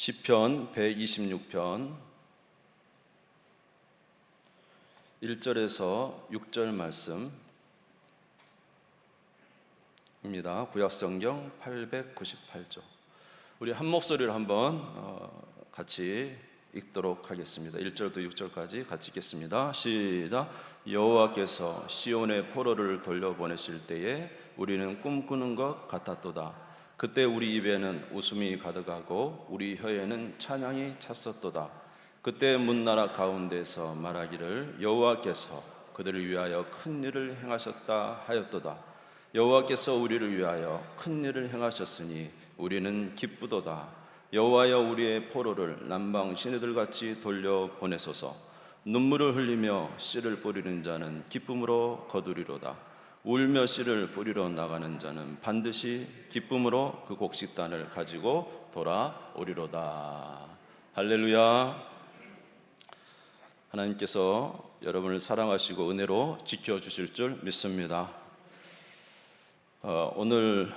시편 126편 1절에서 6절 말씀입니다. 구약성경 898조. 우리 한 목소리로 한번 같이 읽도록 하겠습니다. 1절부터 6절까지 같이 읽겠습니다. 시작. 여호와께서 시온의 포로를 돌려보내실 때에 우리는 꿈꾸는 것 같았도다. 그때 우리 입에는 웃음이 가득하고 우리 혀에는 찬양이 찼었도다. 그때 문나라 가운데서 말하기를 여호와께서 그들을 위하여 큰 일을 행하셨다 하였도다. 여호와께서 우리를 위하여 큰 일을 행하셨으니 우리는 기쁘도다. 여호와여 우리의 포로를 남방 시내들같이 돌려보내소서. 눈물을 흘리며 씨를 뿌리는 자는 기쁨으로 거두리로다. 울며 씨를 뿌리러 나가는 자는 반드시 기쁨으로 그 곡식단을 가지고 돌아오리로다. 할렐루야. 하나님께서 여러분을 사랑하시고 은혜로 지켜주실 줄 믿습니다. 오늘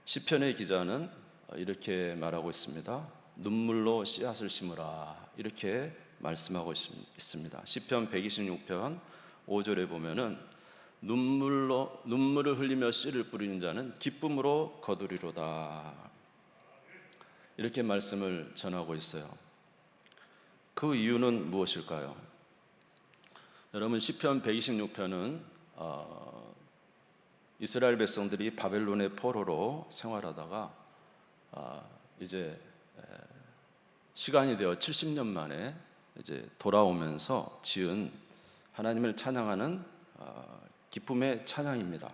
시편의 기자는 이렇게 말하고 있습니다. 눈물로 씨앗을 심으라, 이렇게 말씀하고 있습니다. 시편 126편 5절에 보면은 눈물을 흘리며 씨를 뿌리는 자는 기쁨으로 거두리로다, 이렇게 말씀을 전하고 있어요. 그 이유는 무엇일까요? 여러분, 시편 126편은 이스라엘 백성들이 바벨론의 포로로 생활하다가 이제 시간이 되어 70년 만에 이제 돌아오면서 지은 하나님을 찬양하는 기쁨의 찬양입니다.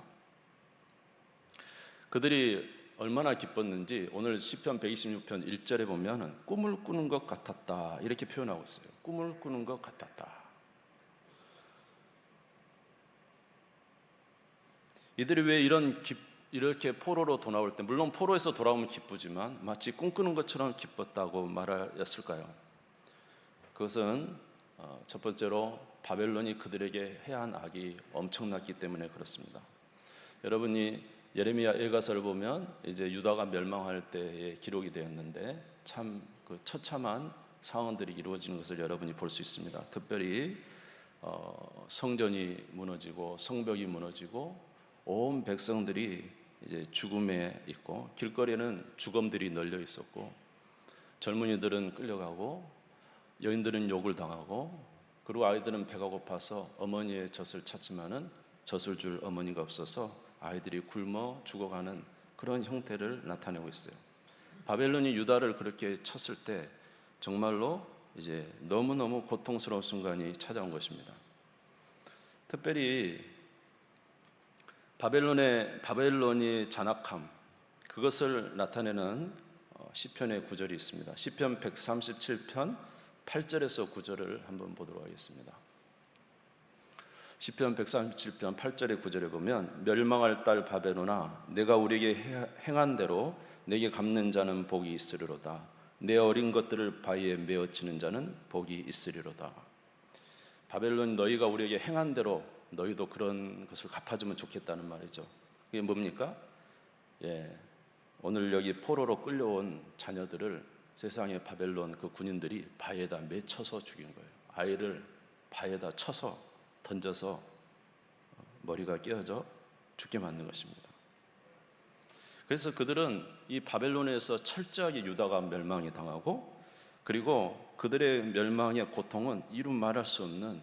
그들이 얼마나 기뻤는지 오늘 시편 126편 1절에 보면 꿈을 꾸는 것 같았다, 이렇게 표현하고 있어요. 꿈을 꾸는 것 같았다. 이들이 왜 이렇게 포로로 돌아올 때, 물론 포로에서 돌아오면 기쁘지만 마치 꿈꾸는 것처럼 기뻤다고 말하였을까요? 그것은 첫 번째로 바벨론이 그들에게 해한 악이 엄청났기 때문에 그렇습니다. 여러분이 예레미야 일가서를 보면 이제 유다가 멸망할 때에 기록이 되었는데 참 그 처참한 상황들이 이루어지는 것을 여러분이 볼 수 있습니다. 특별히 성전이 무너지고 성벽이 무너지고 온 백성들이 이제 죽음에 있고 길거리에는 죽음들이 널려 있었고 젊은이들은 끌려가고 여인들은 욕을 당하고 그리고 아이들은 배가 고파서 어머니의 젖을 찾지만은 젖을 줄 어머니가 없어서 아이들이 굶어 죽어가는 그런 형태를 나타내고 있어요. 바벨론이 유다를 그렇게 쳤을 때 정말로 이제 너무너무 고통스러운 순간이 찾아온 것입니다. 특별히 바벨론의 잔악함, 그것을 나타내는 시편의 구절이 있습니다. 시편 137편 8절에서 9절을 한번 보도록 하겠습니다. 시편 137편 8절의 9절에 보면 멸망할 딸 바벨론아, 내가 우리에게 행한 대로 내게 갚는 자는 복이 있으리로다. 내 어린 것들을 바위에 메어치는 자는 복이 있으리로다. 바벨론, 너희가 우리에게 행한 대로 너희도 그런 것을 갚아주면 좋겠다는 말이죠. 그게 뭡니까? 오늘 여기 포로로 끌려온 자녀들을 세상의 바벨론 그 군인들이 바위에다 맺혀서 죽인 거예요. 아이를 바위에다 쳐서 던져서 머리가 깨어져 죽게 만든 것입니다. 그래서 그들은 이 바벨론에서 철저하게 유다가 멸망이 당하고, 그리고 그들의 멸망의 고통은 이루 말할 수 없는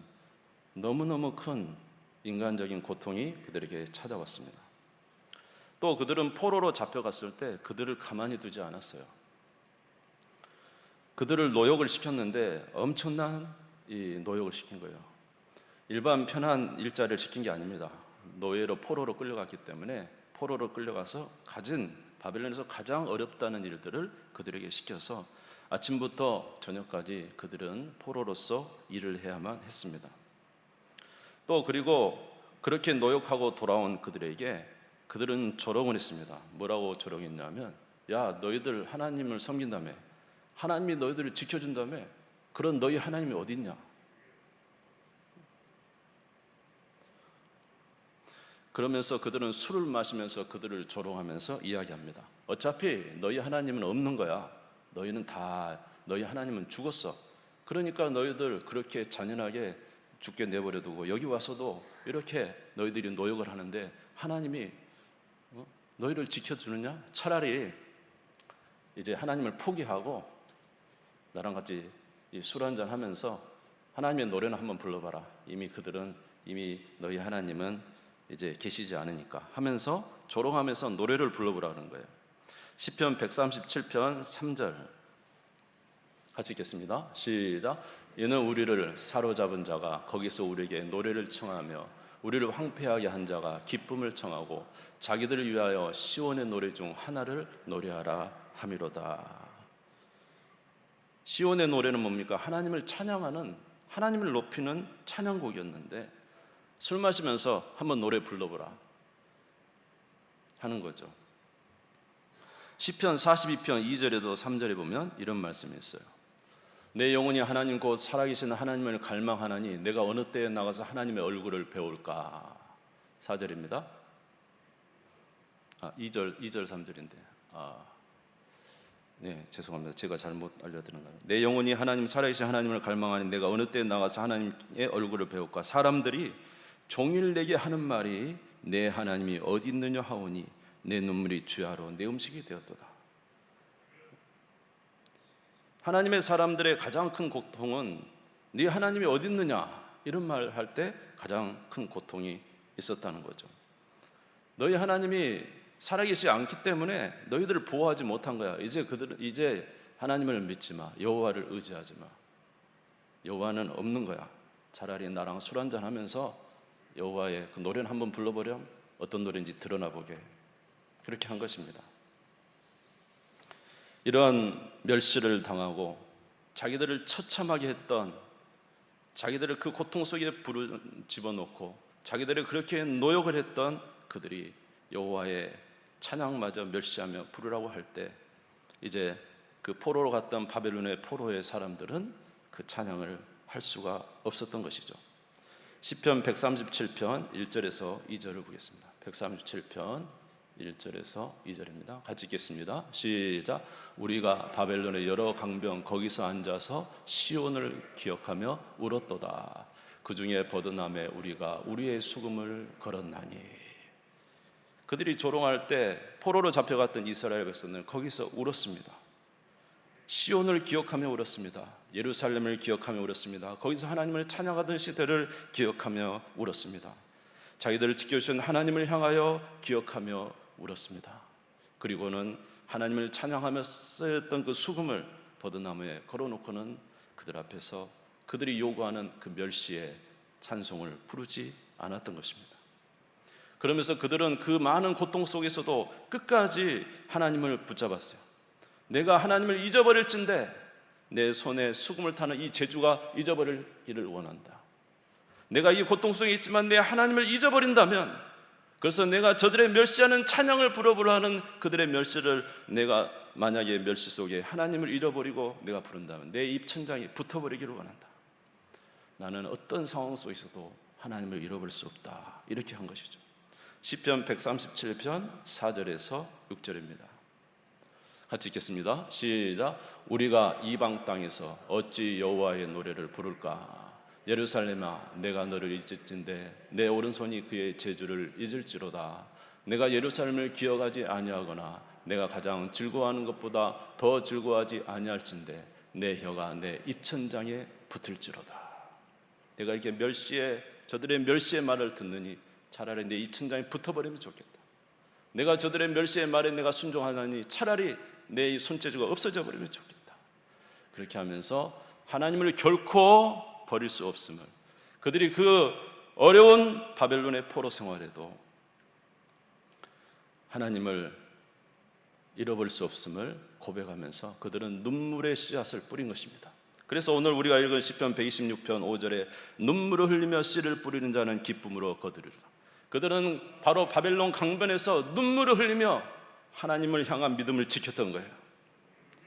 너무너무 큰 인간적인 고통이 그들에게 찾아왔습니다. 또 그들은 포로로 잡혀갔을 때 그들을 가만히 두지 않았어요. 그들을 노역을 시켰는데 엄청난 이 노역을 시킨 거예요. 일반 편한 일자리를 시킨 게 아닙니다. 노예로 포로로 끌려갔기 때문에 포로로 끌려가서 바벨론에서 가장 어렵다는 일들을 그들에게 시켜서 아침부터 저녁까지 그들은 포로로서 일을 해야만 했습니다. 또 그리고 그렇게 노역하고 돌아온 그들은 조롱을 했습니다. 뭐라고 조롱했냐면, 야, 너희들 하나님을 섬긴다며, 하나님이 너희들을 지켜준다며, 그런 너희 하나님이 어디 있냐? 그러면서 그들은 술을 마시면서 그들을 조롱하면서 이야기합니다. 어차피 너희 하나님은 없는 거야. 너희 하나님은 죽었어. 그러니까 너희들 그렇게 잔인하게 죽게 내버려두고 여기 와서도 이렇게 너희들이 노역을 하는데 하나님이 너희를 지켜주느냐? 차라리 이제 하나님을 포기하고 나랑 같이 술 한잔 하면서 하나님의 노래는 한번 불러봐라. 이미 너희 하나님은 이제 계시지 않으니까 하면서 조롱하면서 노래를 불러보라는 거예요. 시편 137편 3절 같이 읽겠습니다. 시작. 이는 우리를 사로잡은 자가 거기서 우리에게 노래를 청하며 우리를 황폐하게 한 자가 기쁨을 청하고 자기들을 위하여 시온의 노래 중 하나를 노래하라 함이로다. 시온의 노래는 뭡니까? 하나님을 찬양하는, 하나님을 높이는 찬양곡이었는데 술 마시면서 한번 노래 불러보라 하는 거죠. 시편 42편 2절에도 3절에 보면 이런 말씀이 있어요. 내 영혼이 하나님 곧 살아계신 하나님을 갈망하나니 내가 어느 때에 나가서 하나님의 얼굴을 배울까. 4절입니다. 2절 3절인데 네, 죄송합니다. 제가 잘못 알려드린 거예요. 내 영혼이 하나님 살아계신 하나님을 갈망하니 내가 어느 때에 나가서 하나님의 얼굴을 배울까. 사람들이 종일 내게 하는 말이 내 하나님이 어디 있느냐 하오니 내 눈물이 주야로 내 음식이 되었도다. 하나님의 사람들의 가장 큰 고통은 네 하나님이 어디 있느냐 이런 말 할 때 가장 큰 고통이 있었다는 거죠. 너희 하나님이 살아계시지 않기 때문에 너희들을 보호하지 못한 거야. 이제 하나님을 믿지 마. 여호와를 의지하지 마. 여호와는 없는 거야. 차라리 나랑 술 한잔 하면서 여호와의 그 노래는 한번 불러보렴. 어떤 노래인지 드러나 보게. 그렇게 한 것입니다. 이런 멸시를 당하고 자기들을 처참하게 했던, 자기들을 그 고통 속에 집어넣고 자기들을 그렇게 노역을 했던 그들이 여호와의 찬양마저 멸시하며 부르라고 할 때 이제 그 포로로 갔던 바벨론의 포로의 사람들은 그 찬양을 할 수가 없었던 것이죠. 시편 137편 1절에서 2절을 보겠습니다. 137편 1절에서 2절입니다. 같이 읽겠습니다. 시작. 우리가 바벨론의 여러 강병 거기서 앉아서 시온을 기억하며 울었도다. 그 중에 버드남에 우리가 우리의 수금을 걸었나니. 그들이 조롱할 때 포로로 잡혀갔던 이스라엘 백성들은 거기서 울었습니다. 시온을 기억하며 울었습니다. 예루살렘을 기억하며 울었습니다. 거기서 하나님을 찬양하던 시대를 기억하며 울었습니다. 자기들을 지켜주신 하나님을 향하여 기억하며 울었습니다. 그리고는 하나님을 찬양하며 쓰였던 그 수금을 버드나무에 걸어놓고는 그들 앞에서 그들이 요구하는 그 멸시의 찬송을 부르지 않았던 것입니다. 그러면서 그들은 그 많은 고통 속에서도 끝까지 하나님을 붙잡았어요. 내가 하나님을 잊어버릴진데 내 손에 수금을 타는 이 재주가 잊어버리기를 원한다. 내가 이 고통 속에 있지만 내 하나님을 잊어버린다면, 그래서 내가 저들의 멸시하는 찬양을 부르라 하는 그들의 멸시를 내가 만약에 멸시 속에 하나님을 잃어버리고 내가 부른다면 내 입천장이 붙어버리기를 원한다. 나는 어떤 상황 속에서도 하나님을 잃어버릴 수 없다. 이렇게 한 것이죠. 시편 137편 4절에서 6절입니다. 같이 읽겠습니다. 시작. 우리가 이방 땅에서 어찌 여호와의 노래를 부를까. 예루살렘아 내가 너를 잊을진데 내 오른손이 그의 제주를 잊을지로다. 내가 예루살렘을 기억하지 아니하거나 내가 가장 즐거워하는 것보다 더 즐거워하지 아니할진데 내 혀가 내 입천장에 붙을지로다. 내가 이렇게 저들의 멸시의 말을 듣느니 차라리 내 입천장에 붙어버리면 좋겠다. 내가 저들의 멸시의 말에 내가 순종하느니 차라리 내 이 손재주가 없어져 버리면 좋겠다. 그렇게 하면서 하나님을 결코 버릴 수 없음을, 그들이 그 어려운 바벨론의 포로 생활에도 하나님을 잃어버릴 수 없음을 고백하면서 그들은 눈물의 씨앗을 뿌린 것입니다. 그래서 오늘 우리가 읽은 시편 126편 5절에 눈물을 흘리며 씨를 뿌리는 자는 기쁨으로 거두리라. 그들은 바로 바벨론 강변에서 눈물을 흘리며 하나님을 향한 믿음을 지켰던 거예요.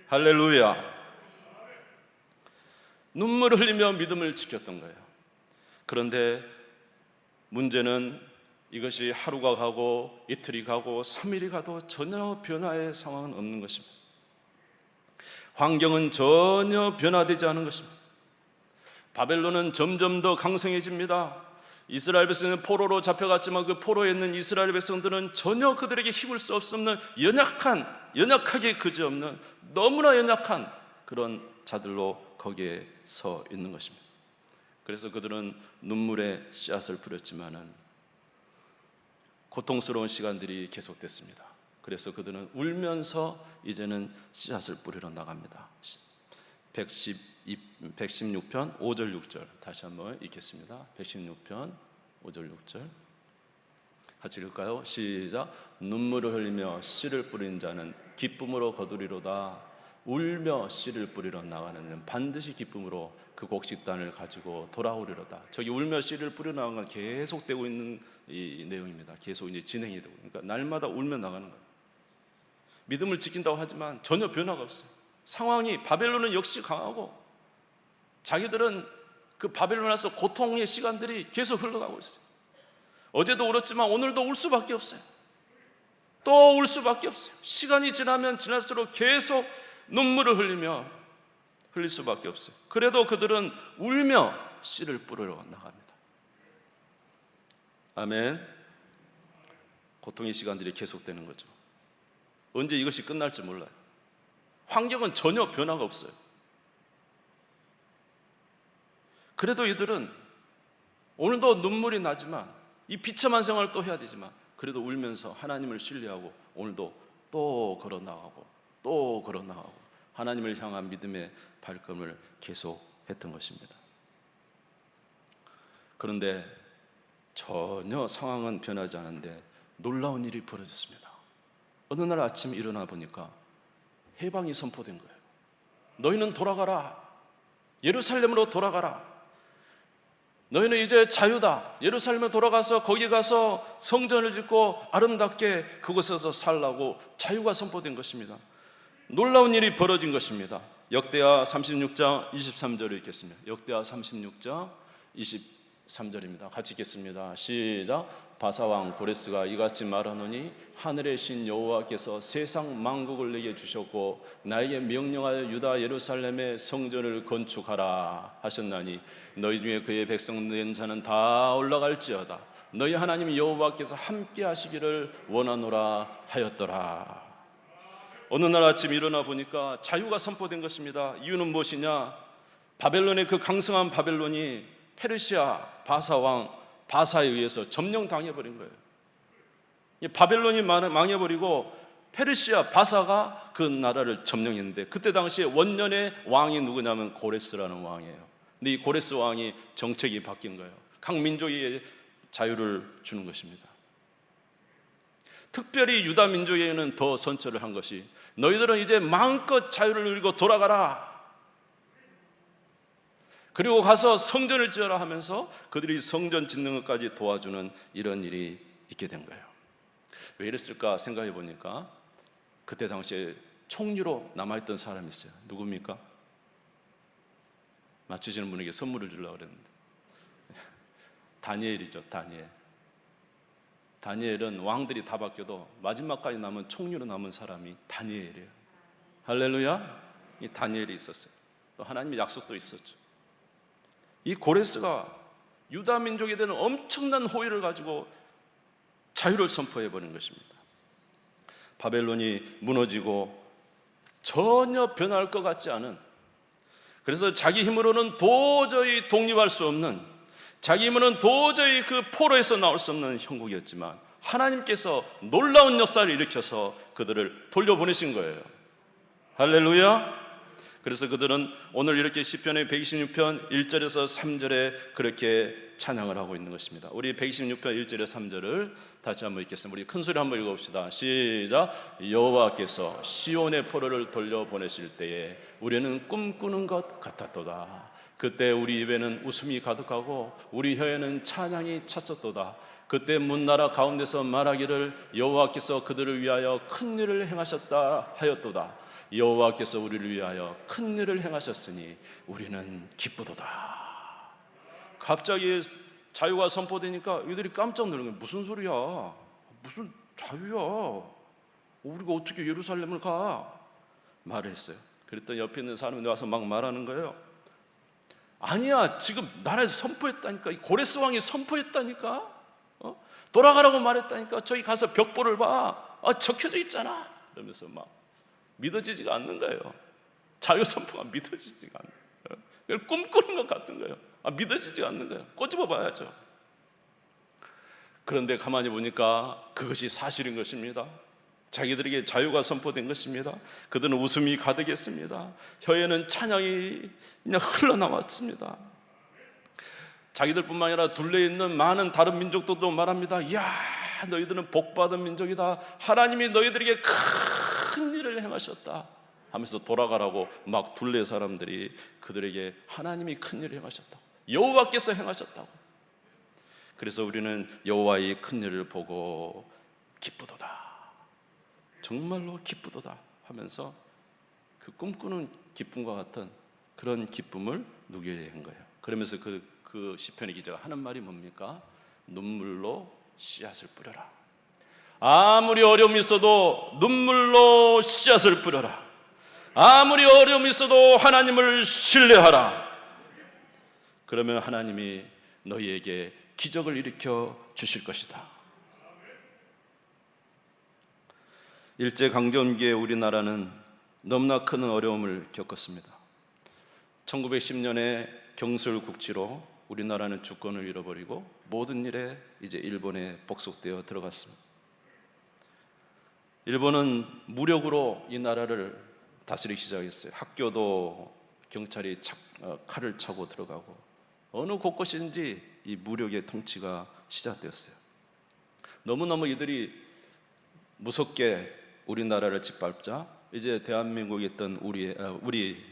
할렐루야. 눈물을 흘리며 믿음을 지켰던 거예요. 그런데 문제는 이것이 하루가 가고 이틀이 가고 3일이 가도 전혀 변화의 상황은 없는 것입니다. 환경은 전혀 변화되지 않은 것입니다. 바벨론은 점점 더 강성해집니다. 이스라엘 백성은 포로로 잡혀갔지만 그 포로에 있는 이스라엘 백성들은 전혀 그들에게 힘을 수 없는 연약하게 그지없는 너무나 연약한 그런 자들로 거기에 서 있는 것입니다. 그래서 그들은 눈물의 씨앗을 뿌렸지만은 고통스러운 시간들이 계속됐습니다. 그래서 그들은 울면서 이제는 씨앗을 뿌리러 나갑니다. 116편 5절 6절 다시 한번 읽겠습니다. 116편 5절 6절 같이 읽을까요? 시작. 눈물을 흘리며 씨를 뿌리는 자는 기쁨으로 거두리로다. 울며 씨를 뿌리러 나가는 자는 반드시 기쁨으로 그 곡식단을 가지고 돌아오리로다. 저기 울며 씨를 뿌리러 나가는 건 계속되고 있는 이 내용입니다. 계속 이제 진행이 되고, 그러니까 날마다 울며 나가는 거예요. 믿음을 지킨다고 하지만 전혀 변화가 없어요. 상황이, 바벨론은 역시 강하고 자기들은 그 바벨론에서 고통의 시간들이 계속 흘러가고 있어요. 어제도 울었지만 오늘도 울 수밖에 없어요. 또 울 수밖에 없어요. 시간이 지나면 지날수록 계속 눈물을 흘릴 수밖에 없어요. 그래도 그들은 울며 씨를 뿌리러 나갑니다. 아멘. 고통의 시간들이 계속되는 거죠. 언제 이것이 끝날지 몰라요. 환경은 전혀 변화가 없어요. 그래도 이들은 오늘도 눈물이 나지만 이 비참한 생활을 또 해야 되지만 그래도 울면서 하나님을 신뢰하고 오늘도 또 걸어나가고 또 걸어나가고 하나님을 향한 믿음의 발걸음을 계속 했던 것입니다. 그런데 전혀 상황은 변하지 않은데 놀라운 일이 벌어졌습니다. 어느 날 아침 일어나 보니까 해방이 선포된 거예요. 너희는 돌아가라. 예루살렘으로 돌아가라. 너희는 이제 자유다. 예루살렘에 돌아가서 거기 가서 성전을 짓고 아름답게 그곳에서 살라고 자유가 선포된 것입니다. 놀라운 일이 벌어진 것입니다. 역대하 36장 23절을 읽겠습니다. 역대하 36장 23절입니다. 같이 읽겠습니다. 시작. 바사왕 고레스가 이같이 말하노니 하늘의 신 여호와께서 세상 만국을 내게 주셨고 나에게 명령하여 유다 예루살렘에 성전을 건축하라 하셨나니 너희 중에 그의 백성 된 자는 다 올라갈지어다. 너희 하나님 여호와께서 함께 하시기를 원하노라 하였더라. 어느 날 아침 일어나 보니까 자유가 선포된 것입니다. 이유는 무엇이냐? 바벨론의 그 강성한 바벨론이 페르시아 바사왕 바사에 의해서 점령당해버린 거예요. 바벨론이 망해버리고 페르시아 바사가 그 나라를 점령했는데 그때 당시에 원년의 왕이 누구냐면 고레스라는 왕이에요. 근데 이 고레스 왕이 정책이 바뀐 거예요. 각 민족에게 자유를 주는 것입니다. 특별히 유다 민족에게는 더 선처를 한 것이 너희들은 이제 마음껏 자유를 누리고 돌아가라. 그리고 가서 성전을 지어라 하면서 그들이 성전 짓는 것까지 도와주는 이런 일이 있게 된 거예요. 왜 이랬을까 생각해 보니까 그때 당시에 총리로 남아있던 사람이 있어요. 누굽니까? 맞히시는 분에게 선물을 주려고 그랬는데 다니엘이죠. 다니엘은 왕들이 다 바뀌어도 마지막까지 남은 총리로 남은 사람이 다니엘이에요. 할렐루야. 이 다니엘이 있었어요. 또 하나님의 약속도 있었죠. 이 고레스가 유다 민족에 대한 엄청난 호의를 가지고 자유를 선포해버린 것입니다. 바벨론이 무너지고 전혀 변할 것 같지 않은, 그래서 자기 힘으로는 도저히 독립할 수 없는, 자기 힘으로는 도저히 그 포로에서 나올 수 없는 형국이었지만 하나님께서 놀라운 역사를 일으켜서 그들을 돌려보내신 거예요. 할렐루야. 그래서 그들은 오늘 이렇게 시편의 126편 1절에서 3절에 그렇게 찬양을 하고 있는 것입니다. 우리 126편 1절에서 3절을 다시 한번 읽겠습니다. 우리 큰 소리 한번 읽어봅시다. 시작. 여호와께서 시온의 포로를 돌려보내실 때에 우리는 꿈꾸는 것 같았도다. 그때 우리 입에는 웃음이 가득하고 우리 혀에는 찬양이 찼었도다. 그때 문나라 가운데서 말하기를 여호와께서 그들을 위하여 큰 일을 행하셨다 하였도다. 여호와께서 우리를 위하여 큰 일을 행하셨으니 우리는 기쁘도다. 갑자기 자유가 선포되니까 이들이 깜짝 놀란 거예요. 무슨 소리야? 무슨 자유야? 우리가 어떻게 예루살렘을 가? 말을 했어요. 그랬더니 옆에 있는 사람이 와서 막 말하는 거예요. 아니야, 지금 나라에서 선포했다니까. 이 고레스 왕이 선포했다니까. 돌아가라고 말했다니까. 저기 가서 벽보를 봐. 적혀져 있잖아. 그러면서 막 믿어지지가 않는 거예요. 자유 선포가 믿어지지가 않는 거예요. 꿈꾸는 것 같은 거예요. 믿어지지가 않는 거예요. 꼬집어 봐야죠. 그런데 가만히 보니까 그것이 사실인 것입니다. 자기들에게 자유가 선포된 것입니다. 그들은 웃음이 가득했습니다. 혀에는 찬양이 그냥 흘러나왔습니다. 자기들뿐만 아니라 둘레에 있는 많은 다른 민족들도 말합니다. 이야, 너희들은 복받은 민족이다. 하나님이 너희들에게 큰 일을 행하셨다 하면서 돌아가라고 막 둘레 사람들이 그들에게 하나님이 큰 일을 행하셨다고, 여호와께서 행하셨다고. 그래서 우리는 여호와의 큰 일을 보고 기쁘도다, 정말로 기쁘도다 하면서 그 꿈꾸는 기쁨과 같은 그런 기쁨을 누리게 된 거예요. 그러면서 그 시편의 기자가 하는 말이 뭡니까? 눈물로 씨앗을 뿌려라. 아무리 어려움이 있어도 눈물로 씨앗을 뿌려라. 아무리 어려움이 있어도 하나님을 신뢰하라. 그러면 하나님이 너희에게 기적을 일으켜 주실 것이다. 일제강점기에 우리나라는 너무나 큰 어려움을 겪었습니다. 1910년에 경술국지로 우리나라는 주권을 잃어버리고 모든 일에 이제 일본에 복속되어 들어갔습니다. 일본은 무력으로 이 나라를 다스리기 시작했어요. 학교도 경찰이 칼을 차고 들어가고 어느 곳곳인지 이 무력의 통치가 시작되었어요. 너무너무 이들이 무섭게 우리나라를 짓밟자 이제 대한민국에 있던 우리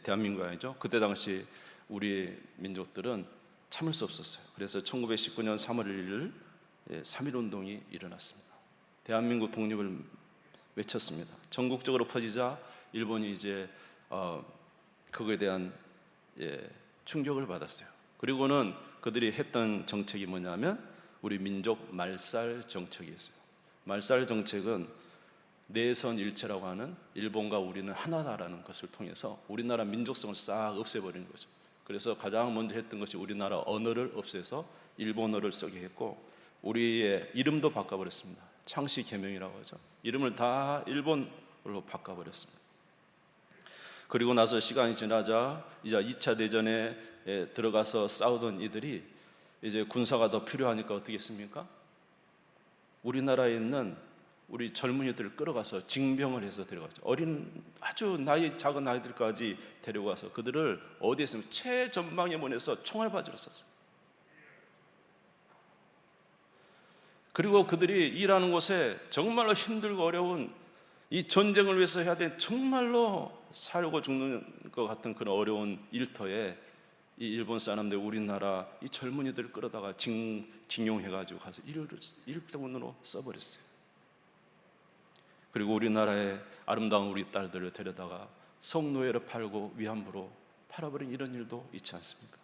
대한민국 아니죠. 그때 당시 우리 민족들은 참을 수 없었어요. 그래서 1919년 3월 1일 3.1운동이 일어났습니다. 대한민국 독립을 외쳤습니다. 전국적으로 퍼지자 일본이 이제 그거에 대한 충격을 받았어요. 그리고는 그들이 했던 정책이 뭐냐면 우리 민족 말살 정책이었어요. 말살 정책은 내선일체라고 하는 일본과 우리는 하나다라는 것을 통해서 우리나라 민족성을 싹 없애버리는 거죠. 그래서 가장 먼저 했던 것이 우리나라 언어를 없애서 일본어를 쓰게 했고 우리의 이름도 바꿔버렸습니다. 창씨 개명이라고 하죠. 이름을 다 일본어로 바꿔버렸습니다. 그리고 나서 시간이 지나자 이제 2차 대전에 들어가서 싸우던 이들이 이제 군사가 더 필요하니까 어떻게 했습니까? 우리나라에 있는 우리 젊은이들을 끌어가서 징병을 해서 데려갔죠. 아주 나이 작은 아이들까지 데려가서 그들을 어디에 있으면 최전방에 보내서 총알바지로 썼어요. 그리고 그들이 일하는 곳에 정말로 힘들고 어려운 이 전쟁을 위해서 해야 될 정말로 살고 죽는 것 같은 그런 어려운 일터에 이 일본 사람들 우리나라 이 젊은이들을 끌어다가 징용해가지고 가서 일꾼으로 써버렸어요. 그리고 우리나라의 아름다운 우리 딸들을 데려다가 성노예로 팔고 위안부로 팔아버린 이런 일도 있지 않습니까?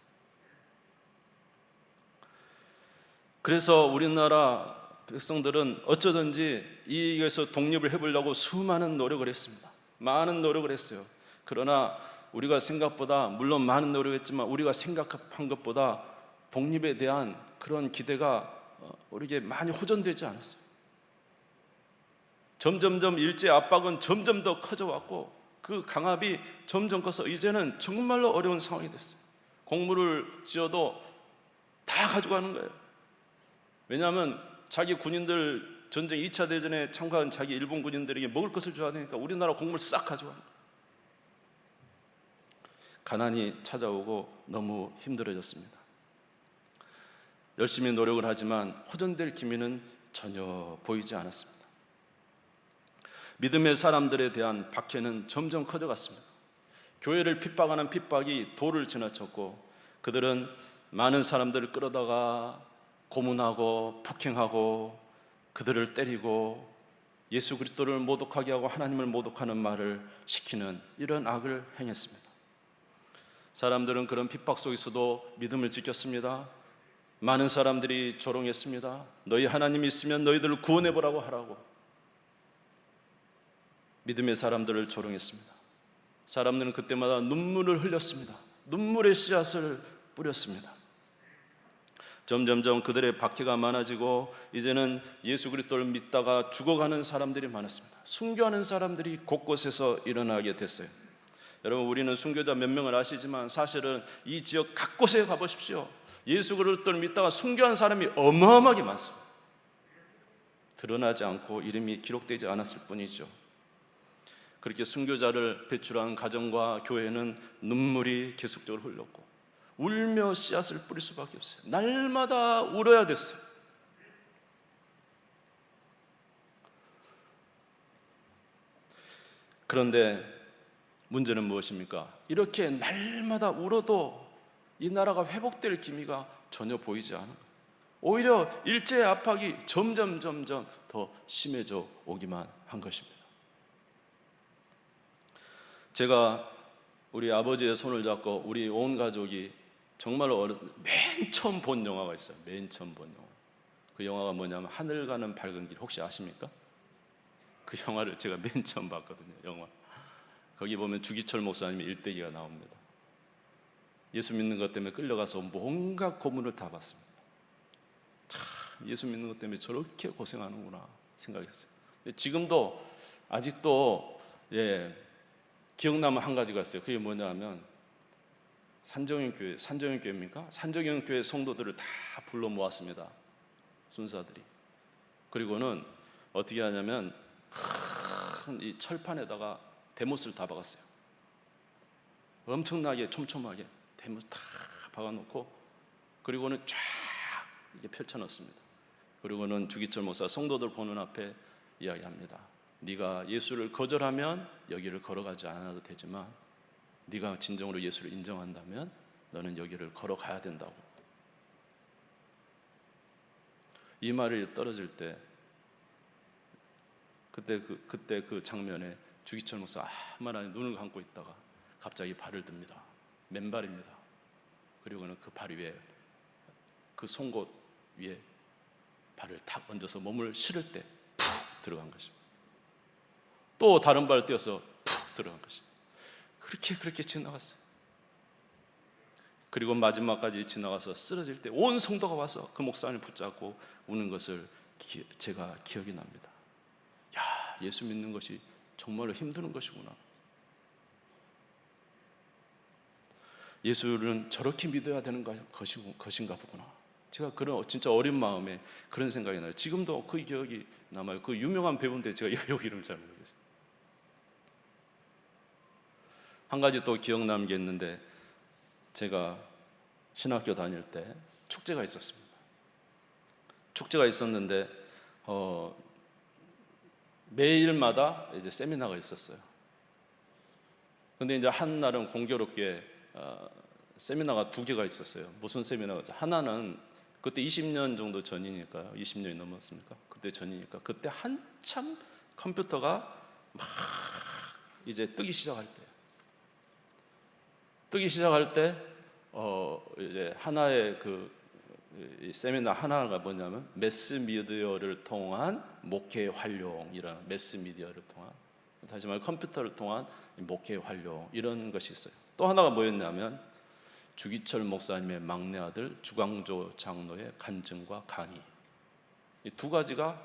그래서 우리나라 백성들은 어쩌든지 이에서 독립을 해보려고 수많은 노력을 했습니다. 많은 노력을 했어요. 그러나 우리가 생각보다 물론 많은 노력을 했지만 우리가 생각한 것보다 독립에 대한 그런 기대가 우리에게 많이 호전되지 않았어요. 점점점 일제 압박은 점점 더 커져왔고 그 강압이 점점 커서 이제는 정말로 어려운 상황이 됐어요. 공무를 지어도 다 가져가는 거예요. 왜냐하면 자기 군인들 전쟁 2차 대전에 참가한 자기 일본 군인들에게 먹을 것을 줘야 되니까 우리나라 공무를 싹 가져가는 거예요. 가난이 찾아오고 너무 힘들어졌습니다. 열심히 노력을 하지만 호전될 기미는 전혀 보이지 않았습니다. 믿음의 사람들에 대한 박해는 점점 커져갔습니다. 교회를 핍박하는 핍박이 도를 지나쳤고 그들은 많은 사람들을 끌어다가 고문하고 폭행하고 그들을 때리고 예수 그리스도를 모독하게 하고 하나님을 모독하는 말을 시키는 이런 악을 행했습니다. 사람들은 그런 핍박 속에서도 믿음을 지켰습니다. 많은 사람들이 조롱했습니다. 너희 하나님이 있으면 너희들을 구원해보라고 하라고. 믿음의 사람들을 조롱했습니다. 사람들은 그때마다 눈물을 흘렸습니다. 눈물의 씨앗을 뿌렸습니다. 점점점 그들의 박해가 많아지고 이제는 예수 그리스도를 믿다가 죽어가는 사람들이 많았습니다. 순교하는 사람들이 곳곳에서 일어나게 됐어요. 여러분, 우리는 순교자 몇 명을 아시지만 사실은 이 지역 각곳에 가보십시오. 예수 그리스도를 믿다가 순교한 사람이 어마어마하게 많습니다. 드러나지 않고 이름이 기록되지 않았을 뿐이죠. 그렇게 순교자를 배출한 가정과 교회는 눈물이 계속적으로 흘렀고 울며 씨앗을 뿌릴 수밖에 없어요. 날마다 울어야 됐어요. 그런데 문제는 무엇입니까? 이렇게 날마다 울어도 이 나라가 회복될 기미가 전혀 보이지 않아요. 오히려 일제의 압박이 점점 더 심해져 오기만 한 것입니다. 제가 우리 아버지의 손을 잡고 우리 온 가족이 정말로 맨 처음 본 영화가 있어요. 맨 처음 본 영화. 그 영화가 뭐냐면 하늘 가는 밝은 길, 혹시 아십니까? 그 영화를 제가 맨 처음 봤거든요. 영화. 거기 보면 주기철 목사님의 일대기가 나옵니다. 예수 믿는 것 때문에 끌려가서 온갖 고문을 다 받습니다. 참, 예수 믿는 것 때문에 저렇게 고생하는구나 생각했어요. 근데 지금도 아직도 기억나면 한 가지가 있어요. 그게 뭐냐면 산정형교회입니까? 산정형교회 성도들을 다 불러 모았습니다. 순사들이. 그리고는 어떻게 하냐면 큰 이 철판에다가 대못을 다 박았어요. 엄청나게 촘촘하게 대못 다 박아놓고 그리고는 쫙 이렇게 펼쳐놓습니다. 그리고는 주기철 목사 성도들 보는 앞에 이야기합니다. 네가 예수를 거절하면 여기를 걸어가지 않아도 되지만 네가 진정으로 예수를 인정한다면 너는 여기를 걸어가야 된다고. 이 말이 떨어질 때 그때 그 장면에 주기철 목사 아무 말 안 눈을 감고 있다가 갑자기 발을 듭니다. 맨발입니다. 그리고는 그 발 위에 그 송곳 위에 발을 탁 얹어서 몸을 실을 때 푹 들어간 것입니다. 또 다른 발을 띄어서 푹 들어간 것입니다. 그렇게 지나갔어요. 그리고 마지막까지 지나가서 쓰러질 때 온 성도가 와서 그 목사님을 붙잡고 우는 것을 제가 기억이 납니다. 야, 예수 믿는 것이 정말로 힘든 것이구나. 예수는 저렇게 믿어야 되는 것인가 보구나. 제가 그런 진짜 어린 마음에 그런 생각이 나요. 지금도 그 기억이 남아요. 그 유명한 배우인데 제가 여기 이름을 잘 모르겠어요. 한 가지 또 기억 남는 게 있는데 제가 신학교 다닐 때 축제가 있었습니다. 축제가 있었는데 매일마다 이제 세미나가 있었어요. 근데 이제 한 날은 공교롭게 세미나가 두 개가 있었어요. 무슨 세미나가? 하나는 그때 20년 정도 전이니까요. 20년이 넘었습니까? 그때 전이니까 그때 한참 컴퓨터가 막 이제 뜨기 시작할 때 이제 하나의 이 세미나 하나가 뭐냐면 매스미디어를 통한 목회 활용이라는, 매스미디어를 통한, 다시 말해 컴퓨터를 통한 목회 활용, 이런 것이 있어요. 또 하나가 뭐였냐면 주기철 목사님의 막내 아들 주광조 장로의 간증과 강의, 이 두 가지가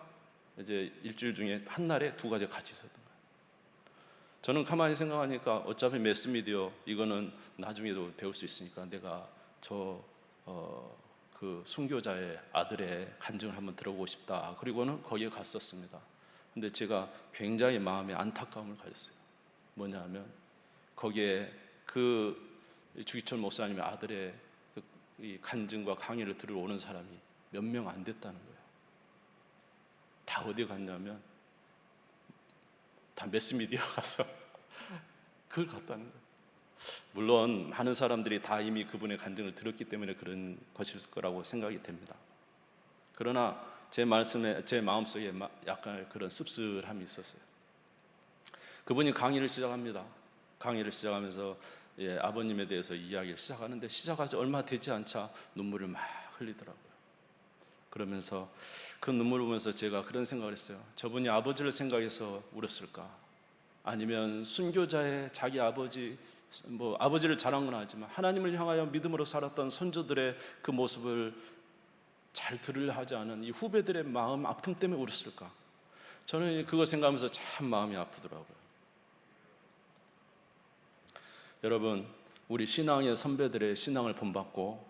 이제 일주일 중에 한 날에 두 가지가 같이 있었던 거예요. 저는 가만히 생각하니까 어차피 매스미디어 이거는 나중에도 배울 수 있으니까 내가 그 순교자의 아들의 간증을 한번 들어보고 싶다. 그리고는 거기에 갔었습니다. 근데 제가 굉장히 마음에 안타까움을 가졌어요. 뭐냐면 거기에 그 주기철 목사님의 아들의 이 간증과 강의를 들으러 오는 사람이 몇 명 안 됐다는 거예요. 다 어디 갔냐면 다 매스미디어 가서 그걸 갔다는 거예요. 물론 많은 사람들이 다 이미 그분의 간증을 들었기 때문에 그런 것일 거라고 생각이 됩니다. 그러나 제 마음속에 약간 그런 씁쓸함이 있었어요. 그분이 강의를 시작합니다. 강의를 시작하면서 아버님에 대해서 이야기를 시작하는데 시작하지 얼마 되지 않자 눈물을 막 흘리더라고요. 그러면서 그 눈물을 보면서 제가 그런 생각을 했어요. 저분이 아버지를 생각해서 울었을까? 아니면 순교자의 자기 아버지, 아버지를 자랑한 건 아니지만 하나님을 향하여 믿음으로 살았던 선조들의 그 모습을 잘 들으려 하지 않은 이 후배들의 마음 아픔 때문에 울었을까? 저는 그거 생각하면서 참 마음이 아프더라고요. 여러분, 우리 신앙의 선배들의 신앙을 본받고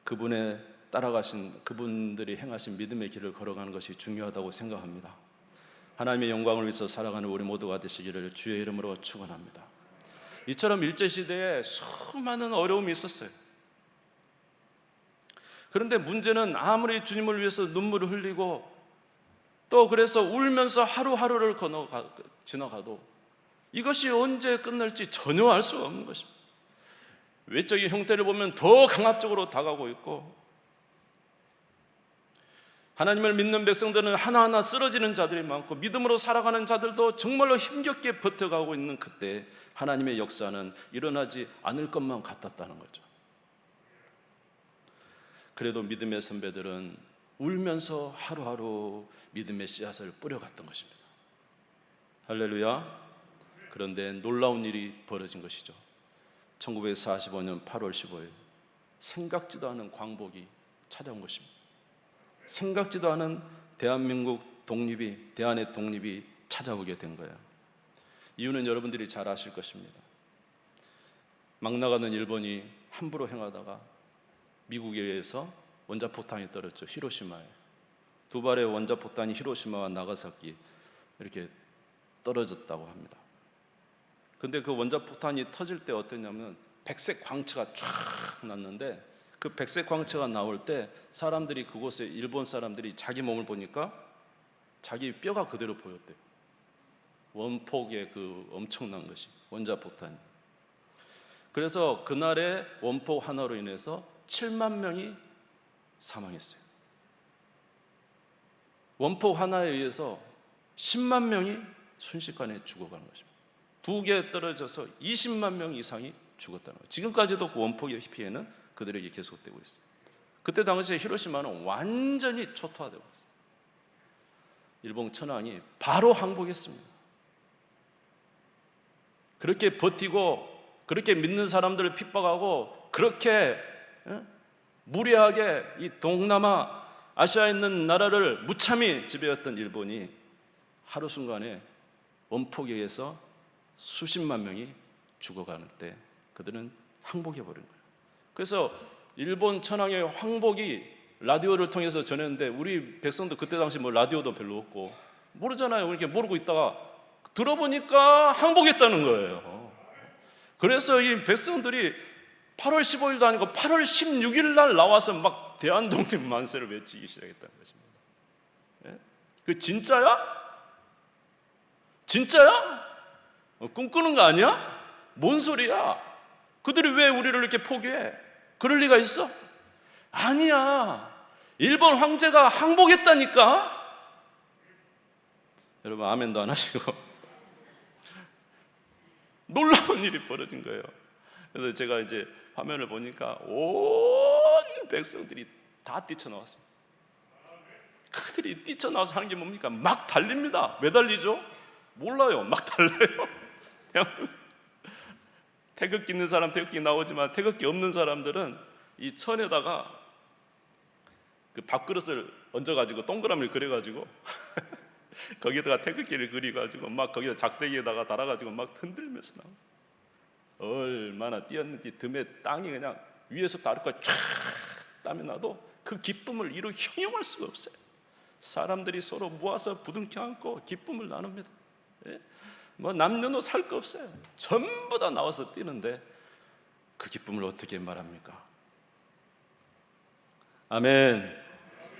그분의 따라가신 그분들이 행하신 믿음의 길을 걸어가는 것이 중요하다고 생각합니다. 하나님의 영광을 위해서 살아가는 우리 모두가 되시기를 주의 이름으로 축원합니다. 이처럼 일제시대에 수많은 어려움이 있었어요. 그런데 문제는 아무리 주님을 위해서 눈물을 흘리고 또 그래서 울면서 하루하루를 지나가도 이것이 언제 끝날지 전혀 알 수가 없는 것입니다. 외적인 형태를 보면 더 강압적으로 다가오고 있고, 하나님을 믿는 백성들은 하나하나 쓰러지는 자들이 많고 믿음으로 살아가는 자들도 정말로 힘겹게 버텨가고 있는 그때 하나님의 역사는 일어나지 않을 것만 같았다는 거죠. 그래도 믿음의 선배들은 울면서 하루하루 믿음의 씨앗을 뿌려갔던 것입니다. 할렐루야. 그런데 놀라운 일이 벌어진 것이죠. 1945년 8월 15일 생각지도 않은 광복이 찾아온 것입니다. 생각지도 않은 대한민국 독립이, 대한의 독립이 찾아오게 된 거예요. 이유는 여러분들이 잘 아실 것입니다. 막 나가는 일본이 함부로 행하다가 미국에 의해서 원자폭탄이 떨어졌죠. 히로시마에 두 발의 원자폭탄이 히로시마와 나가사키 이렇게 떨어졌다고 합니다. 근데 그 원자폭탄이 터질 때 어땠냐면 백색 광채가 쫙 났는데 그 백색 광채가 나올 때 사람들이 그곳에 일본 사람들이 자기 몸을 보니까 자기 뼈가 그대로 보였대요. 원폭의 그 엄청난 것이 원자폭탄이. 그래서 그날의 원폭 하나로 인해서 7만 명이 사망했어요. 원폭 하나에 의해서 10만 명이 순식간에 죽어가는 것입니다. 두 개 떨어져서 20만 명 이상이 죽었다는 거예요. 지금까지도 그 원폭의 피해는 그들에게 계속되고 있어요. 그때 당시에 히로시마는 완전히 초토화되고 있어요. 일본 천황이 바로 항복했습니다. 그렇게 버티고 그렇게 믿는 사람들을 핍박하고 그렇게 무리하게 이 동남아 아시아에 있는 나라를 무참히 지배했던 일본이 하루 순간에 원폭에 의해서 수십만 명이 죽어가는 때 그들은 항복해버린 거예요. 그래서 일본 천황의 항복이 라디오를 통해서 전했는데 우리 백성도 그때 당시 라디오도 별로 없고 모르잖아요. 이렇게 모르고 있다가 들어보니까 항복했다는 거예요. 그래서 이 백성들이 8월 15일도 아니고 8월 16일 날 나와서 막 대한독립 만세를 외치기 시작했다는 것입니다. 예? 그 진짜야? 진짜야? 꿈꾸는 거 아니야? 뭔 소리야? 그들이 왜 우리를 이렇게 포기해? 그럴 리가 있어? 아니야. 일본 황제가 항복했다니까? 여러분 아멘도 안 하시고 놀라운 일이 벌어진 거예요. 그래서 제가 이제 화면을 보니까 온 백성들이 다 뛰쳐나왔습니다. 그들이 뛰쳐나와서 하는 게 뭡니까? 막 달립니다. 왜 달리죠? 몰라요. 막 달려요. 태극기 있는 사람 태극기 나오지만 태극기 없는 사람들은 이 천에다가 그 밥그릇을 얹어가지고 동그라미를 그려가지고 거기에다가 태극기를 그려가지고 막 거기다 작대기에다가 달아가지고 막 흔들면서 나와. 얼마나 뛰었는지 등에 땅이 그냥 위에서부터 아래까지 쫙 땀이 나도 그 기쁨을 이루 형용할 수가 없어요. 사람들이 서로 모아서 부둥켜 안고 기쁨을 나눕니다. 예? 남녀노소 살 거 없어요. 전부 다 나와서 뛰는데 그 기쁨을 어떻게 말합니까? 아멘.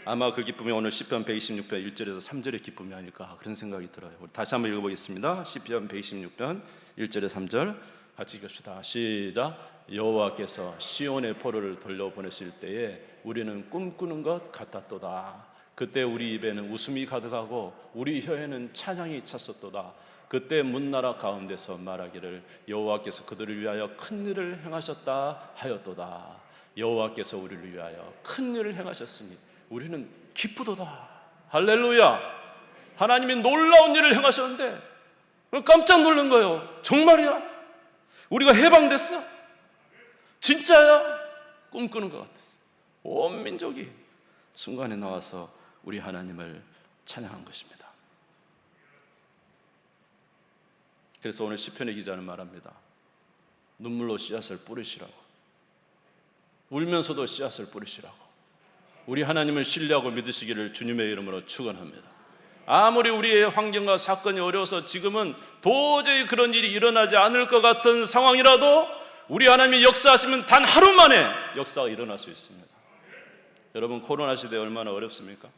아마 그 기쁨이 오늘 시편 126편 1절에서 3절의 기쁨이 아닐까 그런 생각이 들어요. 우리 다시 한번 읽어보겠습니다. 시편 126편 1절에 3절 같이 읽읍시다. 시작. 여호와께서 시온의 포로를 돌려보내실 때에 우리는 꿈꾸는 것 같았도다. 그때 우리 입에는 웃음이 가득하고 우리 혀에는 찬양이 찼었도다. 그때 문나라 가운데서 말하기를 여호와께서 그들을 위하여 큰 일을 행하셨다 하였도다. 여호와께서 우리를 위하여 큰 일을 행하셨으니 우리는 기쁘도다. 할렐루야. 하나님이 놀라운 일을 행하셨는데 깜짝 놀란 거예요. 정말이야? 우리가 해방됐어? 진짜야? 꿈꾸는 것 같았어. 온 민족이 순간에 나와서 우리 하나님을 찬양한 것입니다. 그래서 오늘 시편의 기자는 말합니다. 눈물로 씨앗을 뿌리시라고, 울면서도 씨앗을 뿌리시라고. 우리 하나님을 신뢰하고 믿으시기를 주님의 이름으로 축원합니다. 아무리 우리의 환경과 사건이 어려워서 지금은 도저히 그런 일이 일어나지 않을 것 같은 상황이라도 우리 하나님이 역사하시면 단 하루 만에 역사가 일어날 수 있습니다. 여러분, 코로나 시대에 얼마나 어렵습니까?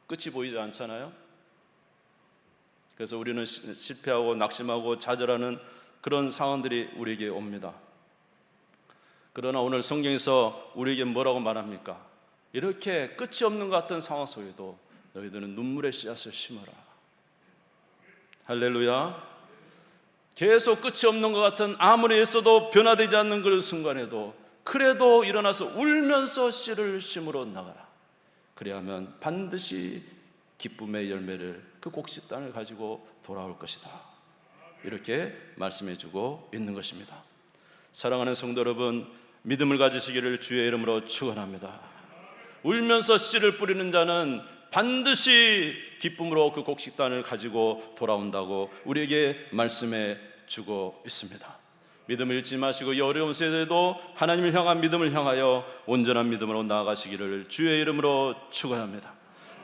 끝이 보이지 않잖아요. 그래서 우리는 실패하고 낙심하고 좌절하는 그런 상황들이 우리에게 옵니다. 그러나 오늘 성경에서 우리에게 뭐라고 말합니까? 이렇게 끝이 없는 것 같은 상황 속에도 너희들은 눈물의 씨앗을 심어라. 할렐루야. 계속 끝이 없는 것 같은, 아무리 애써도 변화되지 않는 그 순간에도 그래도 일어나서 울면서 씨를 심으러 나가라. 그래야만 반드시 기쁨의 열매를, 그 곡식단을 가지고 돌아올 것이다. 이렇게 말씀해 주고 있는 것입니다. 사랑하는 성도 여러분, 믿음을 가지시기를 주의 이름으로 축원합니다. 울면서 씨를 뿌리는 자는 반드시 기쁨으로 그 곡식단을 가지고 돌아온다고 우리에게 말씀해 주고 있습니다. 믿음을 잃지 마시고 이 어려운 세대도 하나님을 향한 믿음을 향하여 온전한 믿음으로 나아가시기를 주의 이름으로 축원합니다.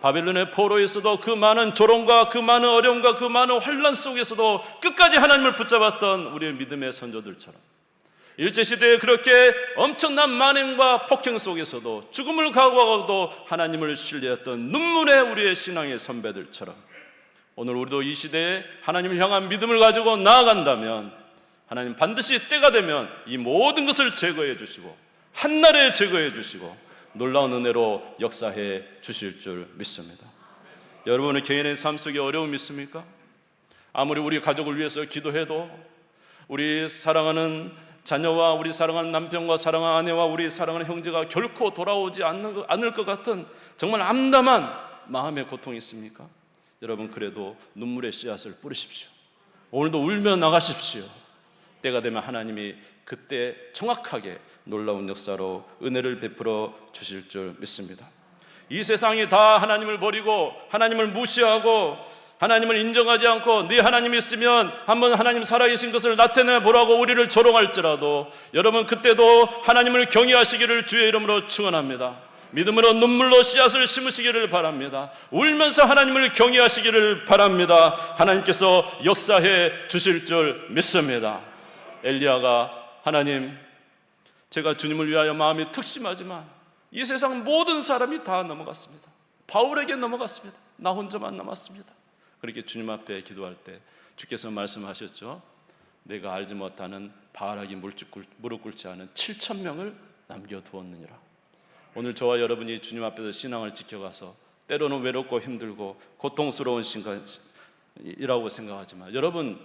바벨론의 포로에서도 그 많은 조롱과 그 많은 어려움과 그 많은 환난 속에서도 끝까지 하나님을 붙잡았던 우리의 믿음의 선조들처럼, 일제시대에 그렇게 엄청난 만행과 폭행 속에서도 죽음을 각오하고도 하나님을 신뢰했던 눈물의 우리의 신앙의 선배들처럼 오늘 우리도 이 시대에 하나님을 향한 믿음을 가지고 나아간다면 하나님 반드시 때가 되면 이 모든 것을 제거해 주시고 한날에 제거해 주시고 놀라운 은혜로 역사해 주실 줄 믿습니다. 여러분의 개인의 삶 속에 어려움이 있습니까? 아무리 우리 가족을 위해서 기도해도 우리 사랑하는 자녀와 우리 사랑하는 남편과 사랑하는 아내와 우리 사랑하는 형제가 결코 돌아오지 않을 것 같은 정말 암담한 마음의 고통이 있습니까? 여러분, 그래도 눈물의 씨앗을 뿌리십시오. 오늘도 울며 나가십시오. 때가 되면 하나님이 그때 정확하게 놀라운 역사로 은혜를 베풀어 주실 줄 믿습니다. 이 세상이 다 하나님을 버리고 하나님을 무시하고 하나님을 인정하지 않고 네 하나님이 있으면 한번 하나님 살아계신 것을 나타내 보라고 우리를 조롱할지라도 여러분, 그때도 하나님을 경외하시기를 주의 이름으로 축원합니다. 믿음으로 눈물로 씨앗을 심으시기를 바랍니다. 울면서 하나님을 경외하시기를 바랍니다. 하나님께서 역사해 주실 줄 믿습니다. 엘리야가 하나님, 제가 주님을 위하여 마음이 특심하지만 이 세상 모든 사람이 다 넘어갔습니다. 바울에게 넘어갔습니다. 나 혼자만 남았습니다. 그렇게 주님 앞에 기도할 때 주께서 말씀하셨죠. 내가 알지 못하는 바알에게 무릎 꿇지 않은 7,000명을 남겨두었느니라. 오늘 저와 여러분이 주님 앞에서 신앙을 지켜가서 때로는 외롭고 힘들고 고통스러운 순간이라고 생각하지만 여러분,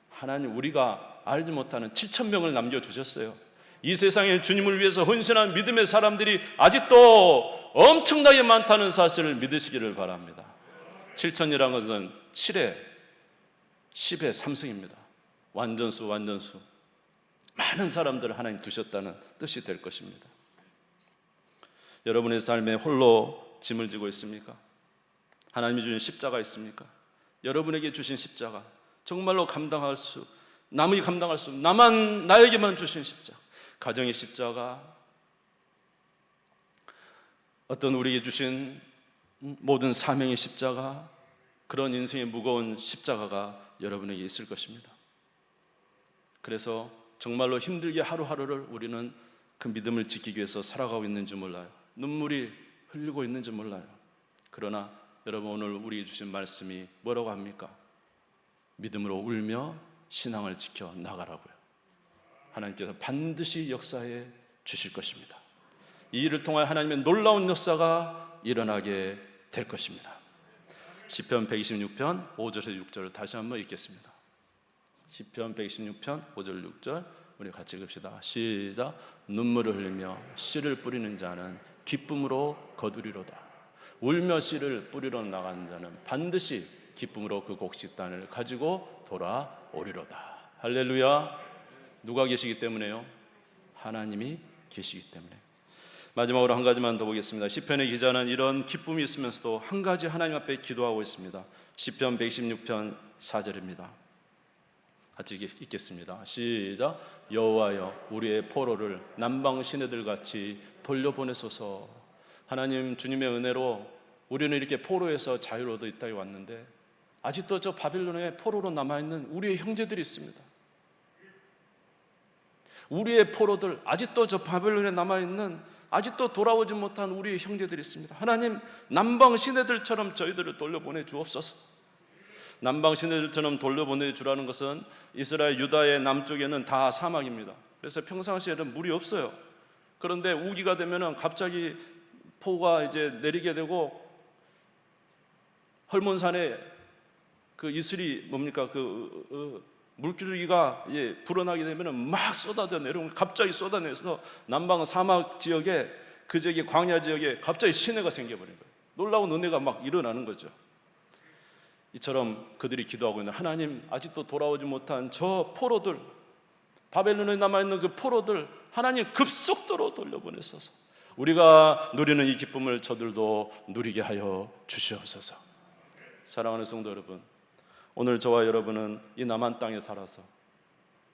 하나님 우리가 알지 못하는 7,000명을 남겨주셨어요. 이 세상에 주님을 위해서 헌신한 믿음의 사람들이 아직도 엄청나게 많다는 사실을 믿으시기를 바랍니다. 7,000이라는 것은 7의 10의 3승입니다. 완전수. 많은 사람들을 하나님 두셨다는 뜻이 될 것입니다. 여러분의 삶에 홀로 짐을 지고 있습니까? 하나님이 주신 십자가 있습니까? 여러분에게 주신 십자가, 정말로 남이 감당할 수, 나에게만 주신 십자가, 가정의 십자가, 어떤 우리에게 주신 모든 사명의 십자가, 그런 인생의 무거운 십자가가 여러분에게 있을 것입니다. 그래서 정말로 힘들게 하루하루를 우리는 그 믿음을 지키기 위해서 살아가고 있는지 몰라요. 눈물이 흘리고 있는지 몰라요. 그러나 여러분, 오늘 우리에게 주신 말씀이 뭐라고 합니까? 믿음으로 울며 신앙을 지켜 나가라고요. 하나님께서 반드시 역사해 주실 것입니다. 이 일을 통하여 하나님의 놀라운 역사가 일어나게 될 것입니다. 시편 126편 5절에서 6절 다시 한번 읽겠습니다. 시편 126편 5절 6절 우리 같이 읽읍시다. 시작. 눈물을 흘리며 씨를 뿌리는 자는 기쁨으로 거두리로다. 울며 씨를 뿌리러 나가는 자는 반드시 기쁨으로 그 곡식단을 가지고 돌아오리로다. 할렐루야. 누가 계시기 때문에요? 하나님이 계시기 때문에. 마지막으로 한 가지만 더 보겠습니다. 시편의 기자는 이런 기쁨이 있으면서도 한 가지 하나님 앞에 기도하고 있습니다. 시편 116편 4절입니다. 같이 읽겠습니다. 시작. 여호와여 우리의 포로를 남방 시내들 같이 돌려보내소서. 하나님, 주님의 은혜로 우리는 이렇게 포로에서 자유로 얻어 이 땅에 왔는데 아직도 저 바빌론에 포로로 남아있는 우리의 형제들이 있습니다. 우리의 포로들, 아직도 저 바벨론에 남아있는, 아직도 돌아오지 못한 우리의 형제들이 있습니다. 하나님, 남방 시내들처럼 저희들을 돌려보내 주옵소서. 남방 시내들처럼 돌려보내 주라는 것은 이스라엘 유다의 남쪽에는 다 사막입니다. 그래서 평상시에는 물이 없어요. 그런데 우기가 되면은 갑자기 폭우가 이제 내리게 되고 헐몬산에 그 이슬이 뭡니까 물줄기가 불어나게 되면 막 쏟아져 내려오면 갑자기 쏟아내서 남방 사막 지역에 그 지역의 광야 지역에 갑자기 시내가 생겨버린 거예요. 놀라운 은혜가 막 일어나는 거죠. 이처럼 그들이 기도하고 있는 하나님, 아직도 돌아오지 못한 저 포로들, 바벨론에 남아있는 그 포로들 하나님 급속도로 돌려보내소서. 우리가 누리는 이 기쁨을 저들도 누리게 하여 주시옵소서. 사랑하는 성도 여러분, 오늘 저와 여러분은 이 남한 땅에 살아서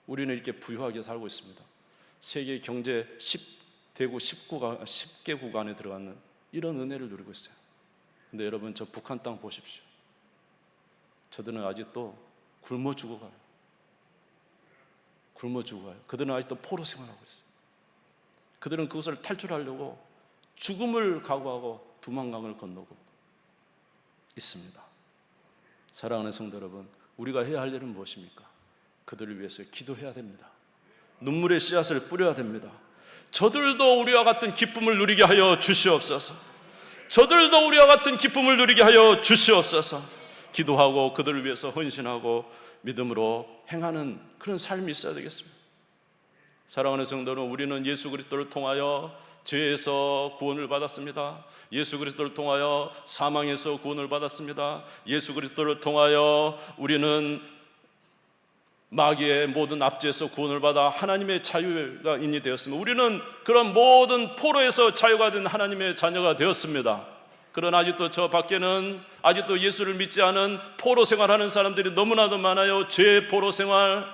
우리는 이렇게 부유하게 살고 있습니다. 세계 경제 10대국 10개국 안에 들어가는 이런 은혜를 누리고 있어요. 근데 여러분, 저 북한 땅 보십시오. 저들은 아직도 굶어 죽어가요. 굶어 죽어가요. 그들은 아직도 포로 생활하고 있어요. 그들은 그것을 탈출하려고 죽음을 각오하고 두만강을 건너고 있습니다. 사랑하는 성도 여러분, 우리가 해야 할 일은 무엇입니까? 그들을 위해서 기도해야 됩니다. 눈물의 씨앗을 뿌려야 됩니다. 저들도 우리와 같은 기쁨을 누리게 하여 주시옵소서. 저들도 우리와 같은 기쁨을 누리게 하여 주시옵소서. 기도하고 그들을 위해서 헌신하고 믿음으로 행하는 그런 삶이 있어야 되겠습니다. 사랑하는 성도 여러분, 우리는 예수 그리스도를 통하여 죄에서 구원을 받았습니다. 예수 그리스도를 통하여 사망에서 구원을 받았습니다. 예수 그리스도를 통하여 우리는 마귀의 모든 압제에서 구원을 받아 하나님의 자유가 인이 되었습니다. 우리는 그런 모든 포로에서 자유가 된 하나님의 자녀가 되었습니다. 그러나 아직도 저 밖에는 아직도 예수를 믿지 않은 포로 생활하는 사람들이 너무나도 많아요. 죄의 포로 생활,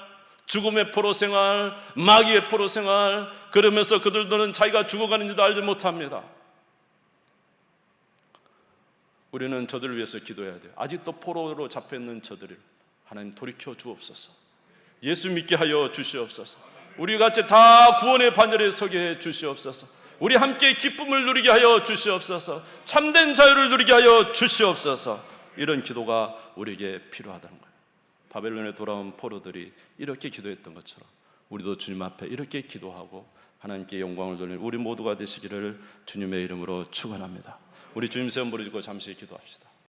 죽음의 포로 생활, 마귀의 포로 생활, 그러면서 그들은 자기가 죽어가는지도 알지 못합니다. 우리는 저들을 위해서 기도해야 돼요. 아직도 포로로 잡혀있는 저들을 하나님 돌이켜 주옵소서. 예수 믿게 하여 주시옵소서. 우리 같이 다 구원의 반열에 서게 해 주시옵소서. 우리 함께 기쁨을 누리게 하여 주시옵소서. 참된 자유를 누리게 하여 주시옵소서. 이런 기도가 우리에게 필요하다는 거예요. 바벨론에 돌아온 포로들이 이렇게 기도했던 것처럼 우리도 주님 앞에 이렇게 기도하고 하나님께 영광을 돌리는 우리 모두가 되시기를 주님의 이름으로 축원합니다. 우리 주님 세움 부르짖고 잠시 기도합시다.